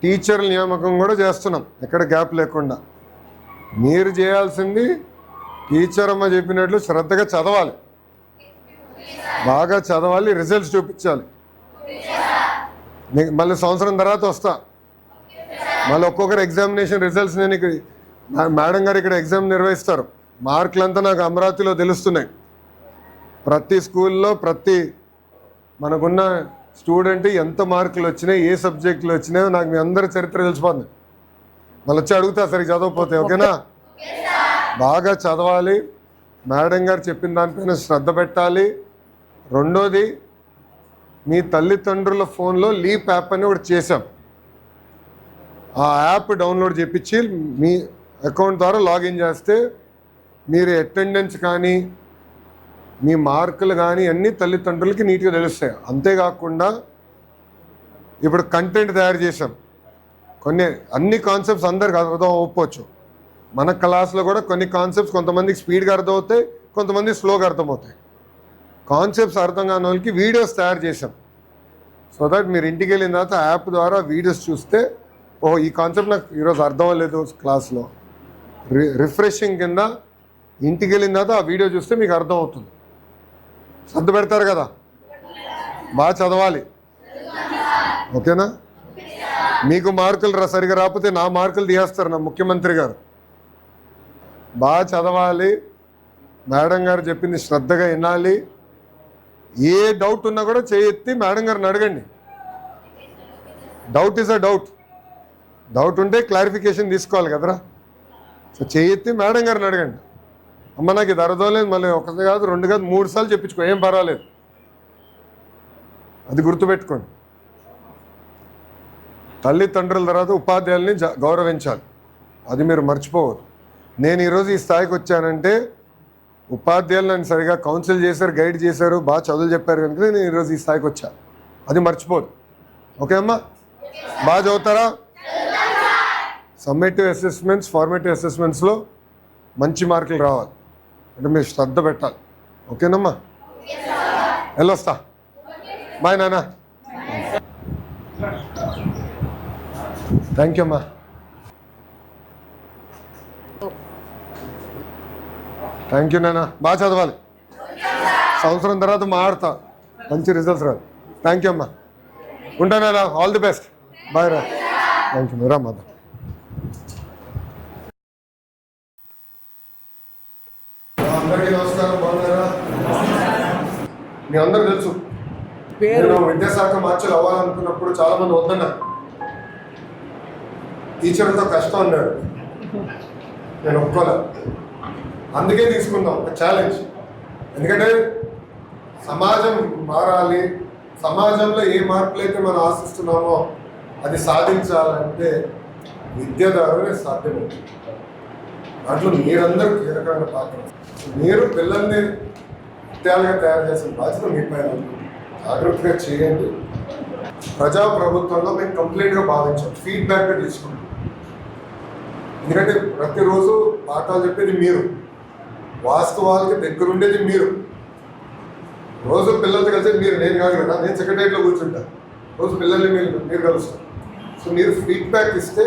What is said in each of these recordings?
టీచర్ల నియామకం కూడా చేస్తున్నాం, ఎక్కడ గ్యాప్ లేకుండా. మీరు చేయాల్సింది టీచర్ అమ్మ చెప్పినట్లు శ్రద్ధగా చదవాలి, బాగా చదవాలి, రిజల్ట్స్ చూపించాలి. మళ్ళీ సంవత్సరం తర్వాత వస్తా, మళ్ళీ ఒక్కొక్కరు ఎగ్జామినేషన్ రిజల్ట్స్ నేను ఇక్కడ మేడం గారు ఇక్కడ ఎగ్జామ్ నిర్వహిస్తారు. మార్కులంతా నాకు అమరావతిలో తెలుస్తున్నాయి. ప్రతి స్కూల్లో ప్రతి మనకున్న స్టూడెంట్ ఎంత మార్కులు వచ్చినాయి, ఏ సబ్జెక్టులు వచ్చినాయో నాకు మీ అందరి చరిత్ర తెలిసిపోతుంది. మళ్ళీ వచ్చి అడుగుతా సరే చదవకపోతే. ఓకేనా? బాగా చదవాలి, మేడం గారు చెప్పిన దానిపైన శ్రద్ధ పెట్టాలి. రెండోది, మీ తల్లిదండ్రుల ఫోన్లో లీప్ యాప్ అని ఒకటి చేశాం. ఆ యాప్ డౌన్లోడ్ చేయించి మీ అకౌంట్ ద్వారా లాగిన్ చేస్తే మీరు అటెండెన్స్ కానీ మీ మార్కులు కానీ అన్నీ తల్లిదండ్రులకి నీట్గా తెలుస్తాయి. అంతేకాకుండా ఇప్పుడు కంటెంట్ తయారు చేసాం. అన్ని కాన్సెప్ట్స్ అందరికి అర్థం అవ్వకపోవచ్చు. మన క్లాస్లో కూడా కొన్ని కాన్సెప్ట్స్ కొంతమందికి స్పీడ్గా అర్థమవుతాయి, కొంతమంది స్లోగా అర్థమవుతాయి. కాన్సెప్ట్స్ అర్థం కాని వాళ్ళకి వీడియోస్ తయారు చేసాం. సో దట్ మీరు ఇంటికి వెళ్ళిన తర్వాత యాప్ ద్వారా వీడియోస్ చూస్తే ఓహో ఈ కాన్సెప్ట్ నాకు ఈరోజు అర్థం అవ్వలేదు క్లాస్లో, రిఫ్రెషింగ్ కింద ఇంటికి వెళ్ళిన తర్వాత ఆ వీడియో చూస్తే మీకు అర్థం అవుతుంది. శ్రద్ధ పెడతారు కదా, బాగా చదవాలి. ఓకేనా? మీకు మార్కులు సరిగా రాకపోతే నా మార్కులు తీసేస్తారు నా ముఖ్యమంత్రి గారు. బాగా చదవాలి, మేడం గారు చెప్పింది శ్రద్ధగా వినాలి. ఏ డౌట్ ఉన్నా కూడా చేయెత్తి మేడం గారిని అడగండి. Doubt is a doubt. Doubt ఉంటే క్లారిఫికేషన్ తీసుకోవాలి కదరా. సో చేయెత్తి మేడం గారిని అడగండి. అమ్మ నాకు ఇది అర్థం లేదు, మళ్ళీ ఒకటి కాదు 2 కాదు 3 సార్లు చెప్పించుకో, ఏం పర్వాలేదు. అది గుర్తుపెట్టుకోండి. తల్లిదండ్రుల తర్వాత ఉపాధ్యాయుల్ని గౌరవించాలి, అది మీరు మర్చిపోవద్దు. నేను ఈరోజు ఈ స్థాయికి వచ్చానంటే ఉపాధ్యాయులు నన్ను సరిగా కౌన్సిల్ చేశారు, గైడ్ చేశారు, బాగా చదువులు చెప్పారు కనుక నేను ఈరోజు ఈ స్థాయికి వచ్చాను. అది మర్చిపోదు. ఓకే అమ్మా? బాగా చదువుతారా? సమ్మేటివ్ అసెస్మెంట్స్, ఫార్మేటివ్ అసెస్మెంట్స్లో మంచి మార్కులు రావాలి అంటే మీరు శ్రద్ధ పెట్టాలి. ఓకేనమ్మా? వెళ్ళొస్తా. బాయ్ నాన్న. థ్యాంక్ యూ అమ్మా. థ్యాంక్ యూ నాన్న. బాగా చదవాలి, సంవత్సరం తర్వాత మారుతా, మంచి రిజల్ట్స్ రాదు. థ్యాంక్ యూ అమ్మా. ఉంటానా? All the best. బాయ్ రా. Thank you. రా మాదా. అందరికీ నమస్కారం. బాగున్నారా? మీ అందరూ తెలుసు నేను విద్యాశాఖ మార్చులు అవ్వాలనుకున్నప్పుడు చాలా మంది వద్దన్నారు. టీచర్తో కష్టం అన్నాడు, నేను ఒప్పుకోలే. అందుకే తీసుకుందాం ఒక ఛాలెంజ్. ఎందుకంటే సమాజం మారాలి, సమాజంలో ఏ మార్పులు అయితే మనం ఆశిస్తున్నామో అది సాధించాలంటే విద్య ద్వారానే సాధ్యమవుతుంది. దాంట్లో మీరందరూ కీలకమైన పాత్ర. మీరు పిల్లల్ని విద్యాలుగా తయారు చేసిన బాధ్యత మీ పైన జాగ్రత్తగా చేయండి. ప్రజాప్రభుత్వంలో మేము కంప్లీట్గా భావించాం, ఫీడ్బ్యాక్ తీసుకుంటాం. ఎందుకంటే ప్రతిరోజు పాఠాలు చెప్పేది మీరు, వాస్తవాలకి దగ్గరుండేది మీరు. రోజు పిల్లలతో కలిసి మీరు, నేను కాదు కదా, నేను సెక్రటరియట్లో కూర్చుంటాను, రోజు పిల్లల్ని మీరు కలుస్తాను. సో మీరు ఫీడ్బ్యాక్ ఇస్తే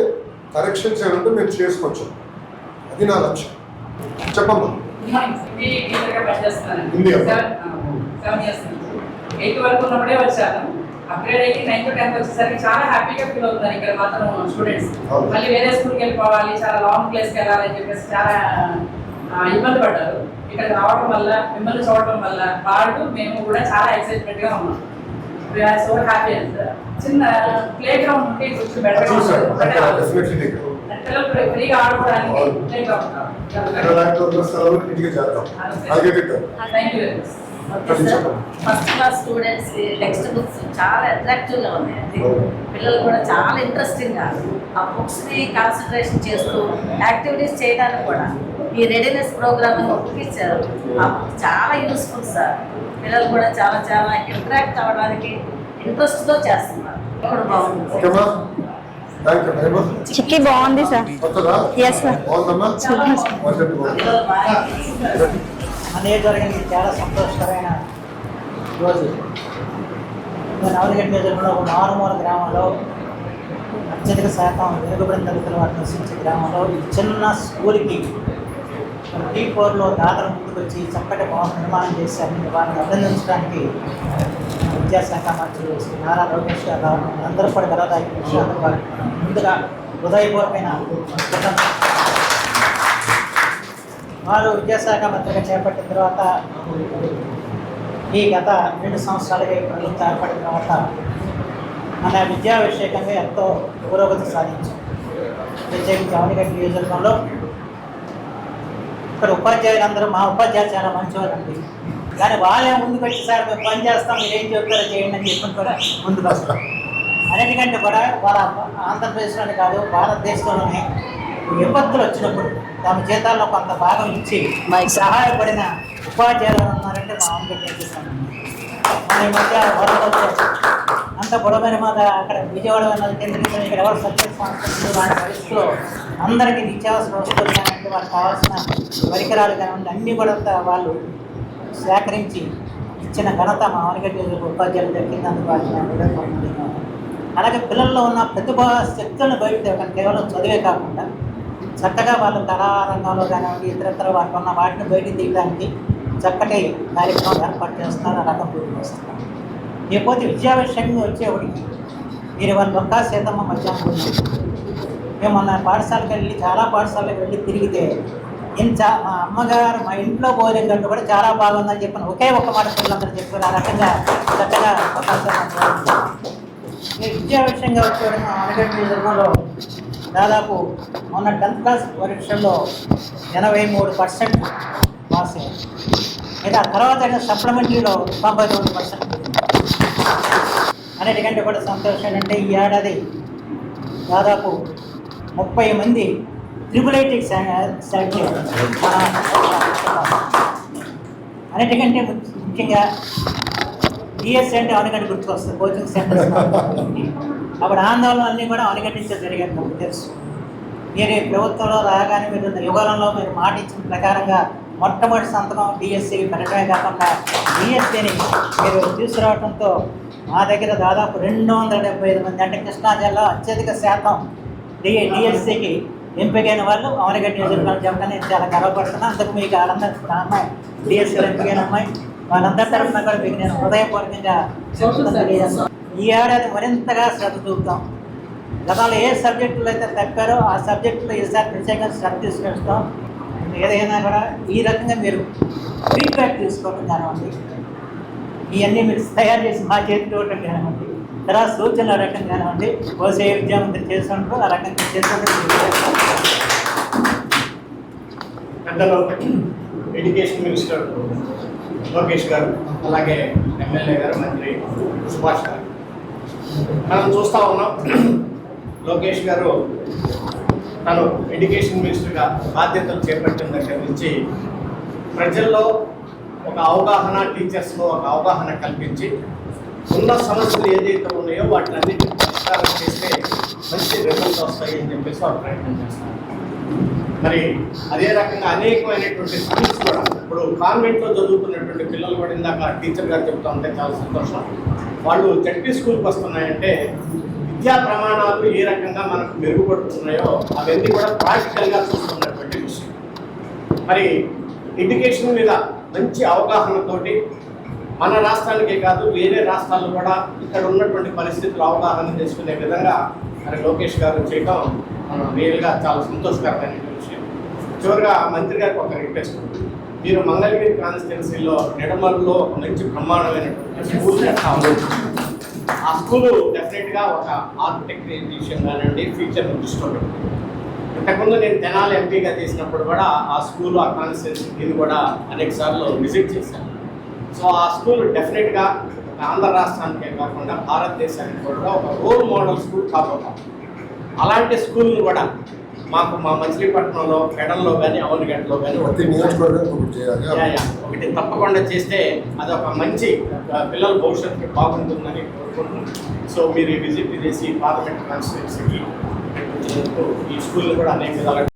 కరెక్షన్స్ ఏమంటే మేము చేసుకోవచ్చు. అది నా లక్ష్యం. చెప్పమ్మా. హిందీ టీచర్గా పనిచేస్తున్నాను. హిందీ 7 years నుంచి 8 వరకు ఉన్నప్పుడే వచ్చాను. అప్గ్రేడ్ అయ్యి 9th to 10th వచ్చేసరికి చాలా హ్యాపీగా ఫీల్ అవుతున్నారు ఇక్కడ మాత్రం స్టూడెంట్స్. మళ్ళీ వేరే స్కూల్కి వెళ్ళిపోవాలి, చాలా లాంగ్ ప్లేస్కి వెళ్ళాలని చెప్పేసి చాలా ఇబ్బంది పడ్డారు. ఇక్కడికి రావడం వల్ల, మిమ్మల్ని చూడటం వల్ల వాళ్ళు మేము కూడా చాలా ఎక్సైట్మెంట్గా ఉన్నాం. We are so happy. చిన్న ప్లే గ్రౌండ్ ఉంటే కొంచెం బెటర్గా ఉంటుంది, పిల్లలు ఫ్రీగా ఆడుకోవడానికి play ground. First class students text books చాలా అట్రాక్టివ్గా ఉన్నాయండి. పిల్లలు కూడా చాలా ఇంట్రెస్టింగ్గా ఆ బుక్స్ని కాన్సన్ట్రేషన్ చేస్తూ యాక్టివిటీస్ చేయడానికి కూడా ఈ రెడీనెస్ ప్రోగ్రామ్ ఒప్పించారు. ఆ బుక్ చాలా యూస్ఫుల్ సార్. పిల్లలు కూడా చాలా చాలా ఇంటరాక్ట్ అవ్వడానికి ఇంట్రెస్ట్తో చేస్తున్నారు. ఇప్పుడు బాగుంది. చిక్కీ బాగుంది సార్. Yes sir. అనేది జరిగింది. చాలా సంతోషకరమైన రోజు. నవలగడ్డ నియోజకవర్గంలో ఒక మారుమూల గ్రామంలో అత్యధిక శాతం వెనుకబడిన తరగతుల వారు నివసించే గ్రామంలో ఈ చిన్న స్కూల్కి T4లో దాతలు ముందుకు వచ్చి చక్కటి భవన నిర్మాణం చేసి అన్ని వారిని అభినందించడానికి విద్యాశాఖ మంత్రులు శ్రీ నారా లోకేష్ గారు రావడం అందరూ కూడా గర్వదాయక విషయాలు. వారికి ముందుగా హృదయపూర్వకమైన కృతజ్ఞతలు. వారు విద్యాశాఖ మంత్రిగా చేపట్టిన తర్వాత ఈ గత 2 సంవత్సరాలుగా ఈ ప్రభుత్వం ఏర్పడిన తర్వాత మన విద్యా విషయకంగా ఎంతో పురోగతి సాధించాం. ప్రత్యేకించి అవనిగడ్డ నియోజకవర్గంలో ఇక్కడ ఉపాధ్యాయులందరూ మా ఉపాధ్యాయులు చాలా మంచివారండి, కానీ వాళ్ళే ముందుకు వచ్చి సార్ మేము పని చేస్తాం, మీరు ఏం చెప్తారో చేయండి అని చెప్పి కూడా ముందుకు వస్తారు. అన్నిటికంటే కూడా వాళ్ళ ఆంధ్రప్రదేశ్లోనే కాదు భారతదేశంలోనే విపత్తులు వచ్చినప్పుడు తమ జీతాల్లో కొంత భాగం ఇచ్చి సహాయపడిన ఉపాధ్యాయులు ఉన్నారంటే మా ఆంధ్రప్రదేశ్. మన ఈ మధ్య వరదలు అంత పొడవైన మాట అక్కడ విజయవాడ కేంద్రీకరణ ఇక్కడ ఎవరు సబ్జెక్ట్ సంస్థలు వాటి పరిస్థితుల్లో అందరికీ నిత్యావసర వస్తువులు కానివ్వండి, వాళ్ళకి కావాల్సిన పరికరాలు కానివ్వండి అన్నీ కూడా వాళ్ళు సేకరించి ఇచ్చిన ఘనత మా అవనిగడ్డ ఉపాధ్యాయులు దక్కిందందుకు వాటిని. అలాగే పిల్లల్లో ఉన్న ప్రతిభా శక్తులను బయట కేవలం చదివే కాకుండా చక్కగా వాళ్ళు కళారంగంలో కానివ్వండి ఇతరత్ర వారికి ఉన్న వాటిని బయటికి తీయడానికి చక్కటి కార్యక్రమం ఏర్పాటు చేస్తున్నారు, ఆ రకం పూర్తి చేస్తున్నారు. లేకపోతే విద్యా విషయంగా వచ్చేవాడికి మీరు వాళ్ళ ఒక్క సీతమ్మ మధ్యాహ్నం మేము మొన్న పాఠశాలకు వెళ్ళి చాలా పాఠశాలకు వెళ్ళి తిరిగితే మా అమ్మగారు మా ఇంట్లో భోజనం కంటే కూడా చాలా బాగుందని చెప్పిన ఒకే ఒక్క మాట పిల్లలందరూ చెప్పారు. ఆ రకంగా చక్కగా విద్యా విషయంగా వచ్చేవాడు మా అవనిగడ్డ నియోజకవర్గంలో దాదాపు మొన్న 10th క్లాస్ పరీక్షల్లో 83% పాస్ అయ్యారు. అయితే ఆ తర్వాత సప్లిమెంటరీలో 99%. అన్నిటికంటే కూడా సంతోషం ఏంటంటే ఈ ఏడాది దాదాపు 30 మంది ట్రిపుల్-ఐటీకి సెలెక్ట్ చేయాలి. అన్నిటికంటే ముఖ్యంగా డిఎస్సీ అంటే అవనిగడ్డ గుర్తుకొస్తుంది, కోచింగ్ సెంటర్స్. అప్పుడు ఆందోళన అన్నీ కూడా అవనిగడ్డ నుంచే జరిగాయి. నాకు తెలుసు మీరు ఈ ప్రభుత్వంలో రాగానే మీరు యుగాలంలో మీరు మాట ఇచ్చిన ప్రకారంగా మొట్టమొదటి సంతకం డిఎస్సీకి పెట్టడమే కాకుండా డిఎస్సీని మీరు తీసుకురావడంతో మా దగ్గర దాదాపు 275 మంది అంటే కృష్ణా జిల్లా అత్యధిక శాతం డిఎస్సీకి ఎంపికైన వాళ్ళు అవనిగడ్డ నియోజకవర్గం చెప్పడం నేను చాలా గర్వపడుతున్నాను. అందుకు మీకు వాళ్ళందరూ అమ్మాయి డిఎస్సీలో ఎంపికైన అమ్మాయి వాళ్ళందరి తరఫున కూడా మీకు నేను హృదయపూర్వకంగా తెలియజేస్తాను. ఈ ఏడాది మరింతగా శ్రద్ధ చూపుతాం. గతంలో ఏ సబ్జెక్టులు అయితే తప్పారో ఆ సబ్జెక్టులో ఈసారి ప్రత్యేకంగా శ్రద్ధ తీసుకొస్తాం. ఏదైనా కూడా ఈ రకంగా మీరు ఫీడ్బ్యాక్ తీసుకోవడం కానివ్వండి, ఇవన్నీ మీరు తయారు చేసి మా చేతికి ఇవ్వటం కానివ్వండి, తర్వాత సూచనల రకం కానివ్వండి, కోసే విద్యామంత్రి చేసినప్పుడు ఆ రకంగా చేసినప్పుడు పెద్దలు ఎడ్యుకేషన్ మినిస్టర్ లోకేష్ గారు, అలాగే ఎమ్మెల్యే గారు, మంత్రి సుభాష్ గారు మనం చూస్తూ ఉన్నాం. లోకేష్ గారు తను ఎడ్యుకేషన్ మినిస్టర్గా బాధ్యతలు చేపట్టిన దగ్గర నుంచి ప్రజల్లో ఒక అవగాహన, టీచర్స్లో ఒక అవగాహన కల్పించి ఉన్న సమస్యలు ఏదైతే ఉన్నాయో వాటినన్నింటినీ పరిష్కారం చేస్తే మంచి రిజల్ట్స్ వస్తాయి అని చెప్పేసి వాళ్ళు ప్రయత్నం చేస్తారు. మరి అదే రకంగా అనేకమైనటువంటి స్కూల్స్ కూడా ఇప్పుడు కాన్వెంట్లో చదువుతున్నటువంటి పిల్లలు కూడా ఇందాక టీచర్ గారు చెప్తా ఉంటే చాలా సంతోషం. వాళ్ళు జడ్పీ స్కూల్కి వస్తున్నాయంటే విద్యా ప్రమాణాలు ఏ రకంగా మనకు మెరుగుపడుతున్నాయో అవన్నీ కూడా ప్రాక్టికల్గా చూస్తున్నటువంటి విషయం. మరి ఎడ్యుకేషన్ మీద మంచి అవగాహనతోటి మన రాష్ట్రానికే కాదు వేరే రాష్ట్రాల్లో కూడా ఇక్కడ ఉన్నటువంటి పరిస్థితులు అవగాహన చేసుకునే విధంగా మరి లోకేష్ గారు చేయడం మనం రియల్గా చాలా సంతోషకరమైన విషయం. చివరిగా మంత్రి గారికి ఒక రిక్వెస్ట్, మీరు మంగళగిరి కాన్స్టిట్యున్సీలో నిడమల్లో మంచి బ్రహ్మాండమైనటువంటి స్కూల్ ఆ స్కూలు డెఫినెట్గా ఒక ఆర్కిటెక్చర్ విషయం కానివ్వండి ఫ్యూచర్ దృష్టిలో పెట్టుకుంది. ఇంతకుముందు నేను తెనాలి ఎంపీగా చేసినప్పుడు కూడా ఆ స్కూల్ ఆ కాన్స్టిట్యున్సీ ఇది కూడా అనేక సార్లు విజిట్ చేశాను. సో ఆ స్కూల్ డెఫినెట్గా ఆంధ్ర రాష్ట్రానికే కాకుండా భారతదేశానికి కూడా ఒక రోల్ మోడల్ స్కూల్ కాబోతాం. అలాంటి స్కూల్ని కూడా మాకు మా మచిలీపట్నంలో పెడల్లో కానీ అవనిగడ్డలో కానీ ఒకటి తప్పకుండా చేస్తే అది ఒక మంచి పిల్లల భవిష్యత్తుకి బాగుంటుందని కోరుకుంటున్నాను. సో మీరు విజిట్ చేసి పార్లమెంట్ కాన్స్టిట్యున్సీకి ఈ స్కూల్ని కూడా అనేక విధాలుగా